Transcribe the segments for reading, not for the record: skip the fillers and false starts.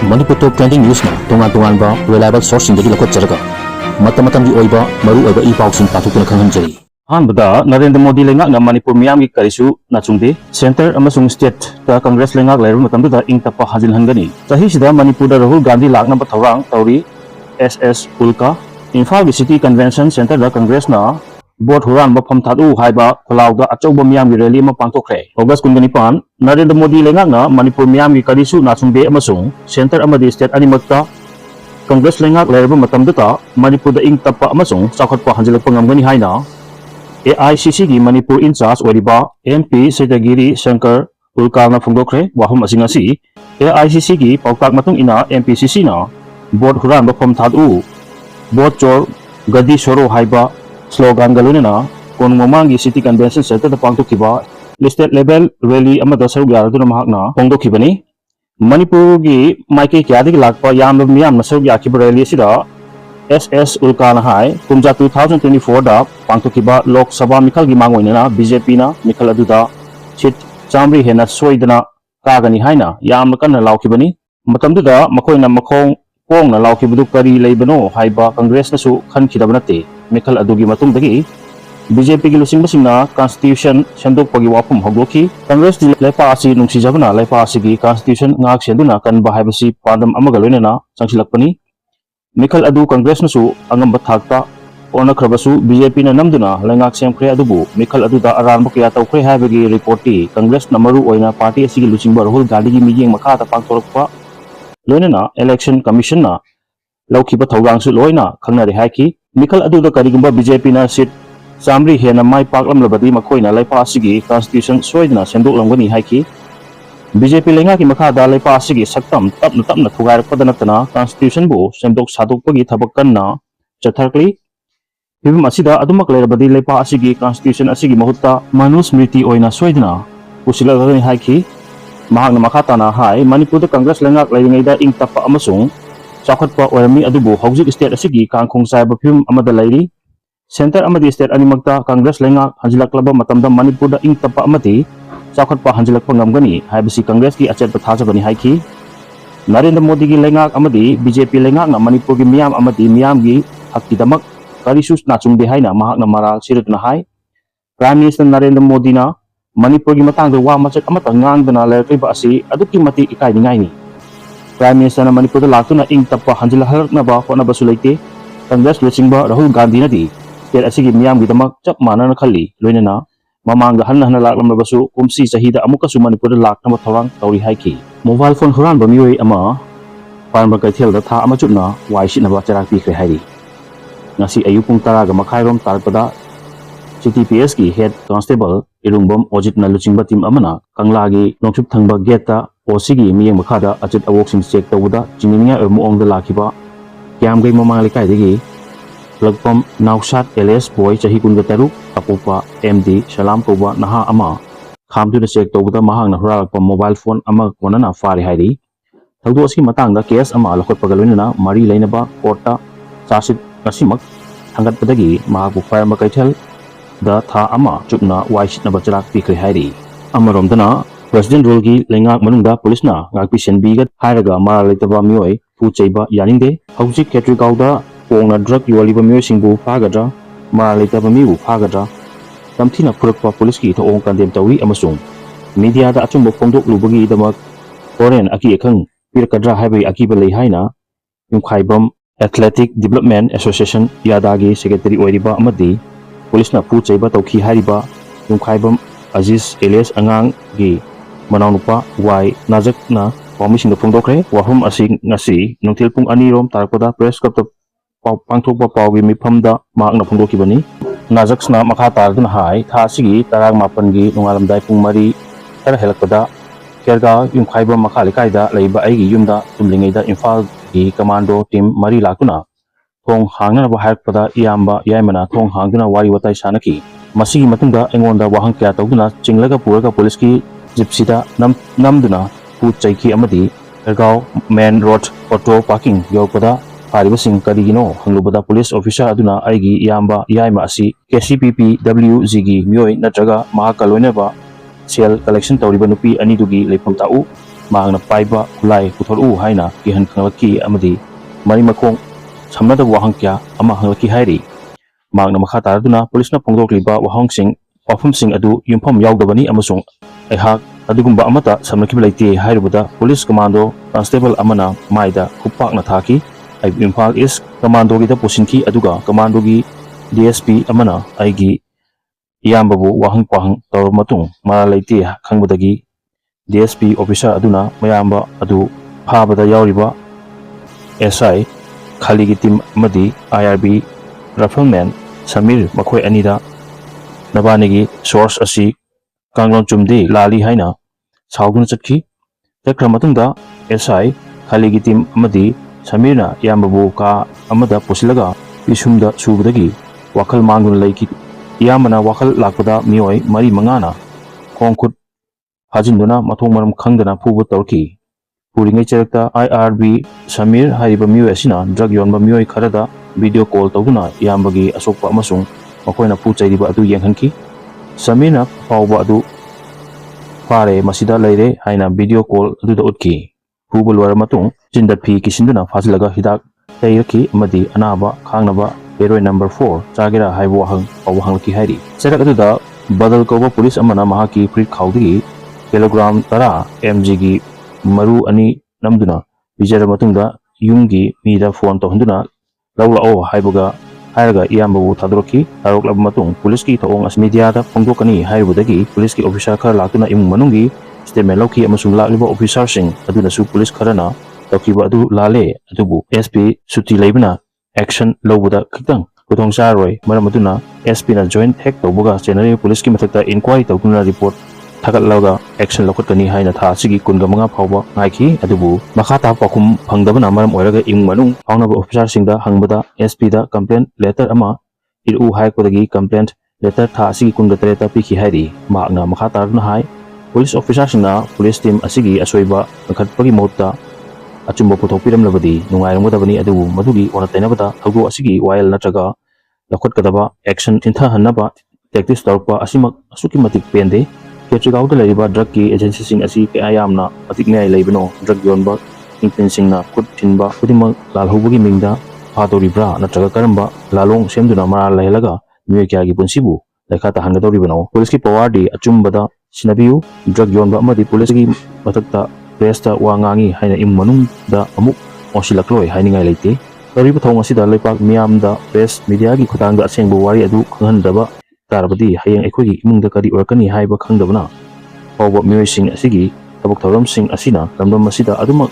Manipur top trending news na tungan ba reliable source sindagi lakot jaraga mata-matam di oiba maru oiba ipausin patukuna khanghanjari hanbada Narendra Modi lenga na Manipur miyam gi karisu nachungde center amasung state ta congress lenga lairu matamda ingtapa hajin hangani sahi sida Manipur da Rahul Gandhi lakna ba thawrang tauri SS Ulka Imphal gi city convention center da congress na board Huranba mafam thadu haiba khulauda achauba miyam gi rally ma pangtokre August 19 Narendra Modi lenga na Manipur miyam gi karisu nachungde amasung center amadi state animakta congress lenga lairu matamda Manipur da ingtapa amasung sakhatpa hanjilakpa ngamgani haina AICC gi Manipur in charge oriba MP Setagiri Shankar Ulkalna phungdokre wahum asingasi AICC gi pautak matung ina MPCC na board Huranba mafam thadu board chor gadi soro haiba slogan galunena kon mamangi city convention center da pangtokhiba listed level rally amada saru yaraduna mahakna phongdokhibani Manipur gi maike kyadigi lakpa yamna miyamna saru yakhiba rally sida SS Ulkana hai kumja 2024 da pangtokhiba Lok Sabha mikhal gi mangoinena BJP na mikhal aduda chit chamri hena soidana kagani haina yamna kanna laukhibani matamduda makoina makhong pongna laukhibudu kari leibano haiba congress nasu khankhidabnate mikhal adugi matungdagi BJP gi lusingbasingna constitution sendokpagi wapum hogloki congress di lepa asi nungsijabna lepa asi gi constitution ngak senduna kanba haibasi pandam amaga loinena changsilakpani mikhal adu congress nasu angamba thakta ona khrabasu BJP na namduna lengak semkhre adubu mikhal adu da aran bokya tawkhre haibagi reporti congress namaru oina party asigi luchingba Rahul Gandhi gi miyeng makha ta pangtorokpa loinena election commission na laukiba thawrangsu loina khangnari haiki mikhal adu da karigumba BJP na seat samri hena mai paklamlabadi makoina laipa asigi constitution soidna sendoklamgani haiki BJP lenga ki makha da laipa asigi saktam tapna thugairakpadanatana constitution bu sendok sadokpagi thabak kanna chatharkli phibam asida adumak leirabadi laipa asigi constitution asigi mahutta manusmriti oina soidna pusilagani haiki mahakna makhatana hai Manipur da congress lenga leiringaida ingtapa amasung chakhatpa oirami adubu hojik state asigi kangkhong saiba phibam amada lairi center amadi state animakta congress lenga hanjilaklaba matamda Manipur da ingtapa amati chakhatpa hanjilakpa ngamgani haibasi congress ki achetpa thajabani haiki Narendra Modi gi lenga amadi BJP lenga na Manipur gi miyam amadi miyam gi hakkidamak karisus nachungde haina mahakna maral siratna hai Prime Minister Narendra Modi na Manipur gi matangda wa machet amata ngangdana lerkriba asi aduki mati ikai ningai ni Prime Minister na Manipur da laktuna ingtapa hanjilhalaknaba hotnaba sulaite congress luchingba Rahul Gandhi na di state asigi miyam gi damak chap manana khalli loinena mamangda hanna laklamlabasu kumsi chahida amukasu Manipur da laknaba thawrang tauri haiki mobile phone Huranba mioi ama parba kaithel da tha amachutna waisinaba charak pikre hairi ngasi ayupung 10 ga makhairom tarpada CTPS ki head constable Irungbom Ojit na luchingba team amana kangla gi nongchup thangba gate ta OC gi miyeng makhada achit awoksing check tawuda chingninga ermuong da lakiba kyam gai mamang likai degi lagpam nausat LS boy chahi kunga taru apupa MD salam koba naha ama khamdu na check tawuda mahang na huralpam mobile phone ama konana fari hairi thawdu aski matangda case ama lakhot pagalunina mari lainaba courta chasit kasimak hangat padagi mahabu fire makaithal da tha ama chupna waishit na bacharak pikre hairi amaromdana president role gi lengak manungda police na ngakpi senbi ga hairaga mara leitaba mioi pu cheiba yaningde hojik ketri gauda pongna drug yoliba mioi singbu phagadra mara leitaba mibu phagadra tamthina phurakpa police ki thong kandem tawi amasung media da achumbo phongdok lubagi damak foreign aki ekhang pirakadra haibai akiba lei haina yumkhaibam athletic development association yadagi secretary oiriba amadi police na pu cheiba tawki hariba yumkhaibam Aziz Elias angang gi manaunupa wai najak na permission da phongdokre wahum asing ngasi nungthil pung 2 rom tarpada press club ta pangthokpa pawgi mifam da makna phongdokibani najak na makha tarduna hai tha sigi tarang mapan gi nungalamdai pung 3 tar helakpada kerga yumkhaiba makha likaida leiba aigi yumda tumlingei da Imphal gi commando team 3 lakuna thong hangna ba haikpada iyamba yaimana thong hangduna wari watai sanaki masigi matungda engonda wahang kya tawduna chinglaga puraga police ki gypsy namduna pu chaiki amadi ergao main road auto parking yopada haribasing karigino hanglubada police officer aduna aigi iyamba yaima asi KCPP WG gi mioi natraga mahakaloinaba sel collection tawriba nupi ani dugi lepham tau mahangna paiba kulai puthoru haina kihan khanglaki amadi mari makong samnada wahang kya ama hanglaki hairi mahangna makha taraduna police na phongdokliba wafumsing adu yumpham yaudabani amasung aihak adugumba amata samnakiba leite hairubada police commando constable amana maida khupakna thaki ai Imphal East commando gi da pusinki aduga commando gi DSP amana aigi iyambabu wahang pahang tor matung mara leite khangbadagi DSP officer aduna mayamba adu phabada yauriba SI khaligi team amadi IRB rifleman Samir makhoi anida nabanigi source asi kanglon chumde lali haina sauguna chakhi takra matungda SI khaligi team amadi Samirna iyambabu ka amada pusilaga isumda subudagi wakal manguna leiki iyamana wakal lakpada mioi mari mangana khongkhut hajinduna mathong maram khangdana phubu torki puringai cherakta IRB Samir hariba mioi asina drug yonba mioi kharada video call tawduna iyambagi asokpa amasung makoina pu chairiba adu yenghanki Samirna pawba adu fare masida leire haina video call adu da utki phubu lwara matung jinda phi kisinduna fajilaga hidak tairaki amadi anaba khangnaba heroin number 4 chagera haibu wahang ki hairi cherak adu da badal koba police amana mahaki free khawdigi kilogram tara mg gi maru ani namduna bijara matungda yumgi mida phone to hunduna lawlao haibuga hairaga iyambabu thadroki taroklab matung police ki thong as media da phongdokani hairubudagi police ki officer khar latuna imung manungi statement lauki amasung lakliba officer sing aduna su police kharana tawkiba adu lale adubu SP suti leibna action lowbuda khitang kuthong charoi maram aduna SP na joint hack tawbuga general police ki mathakta inquiry tawduna report thagatlaga action lokotkani haina tha sigi kunga manga phawba ngaiki adubu makha ta pakhum phangdabana maram oiraga imung manung pawnaba officer singda hangbada SP da complaint letter ama iru hai kodagi complaint letter tha sigi kunga tereta pikhi hairi makna makha tarna hai police officer singna police team asigi asoiba ngakhatpagi mohutta achumba puthokpiram labadi nungairamgadabani adubu madugi ona tainabada thaudu asigi while natraga lokhotkadaba action intha hannaba tactics tarpa asimak asuki matik pende Ketrigauda lariba drug ki agency sing asi kayamna matik ngai leibano drug yonba ingpin singna kut thinba kudima lalhubagi mingda phatoribra natraga karamba lalong semduna mara lailaga mioi kya gi punsibu lekha ta hangadoribano police ki power di achumbada sinabiu drug yonba amadi police gi matakta presta wangangi haina im manung da amuk osilakloi hainingai leite toriba thong asida leipak miamda press media gi khutangda asengbu wari adu khanghandaba tarabadi hayang ekhoi imungda kari orkani haiba khangdabana pawba mioi sing asigi tabuk thoram sing asina lamdam masida adumak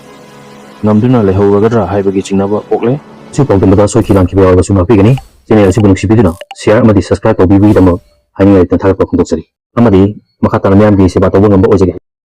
ngamduna lehoragadra haibagi chingnaba pokle si pawdamada soikilang kibawa suma pigani channel si bunuk sibiduna share amadi subscribe tawbibi dama haningai tan tharap khondok sari amadi makata miam gi seba tawbang ngamba ojege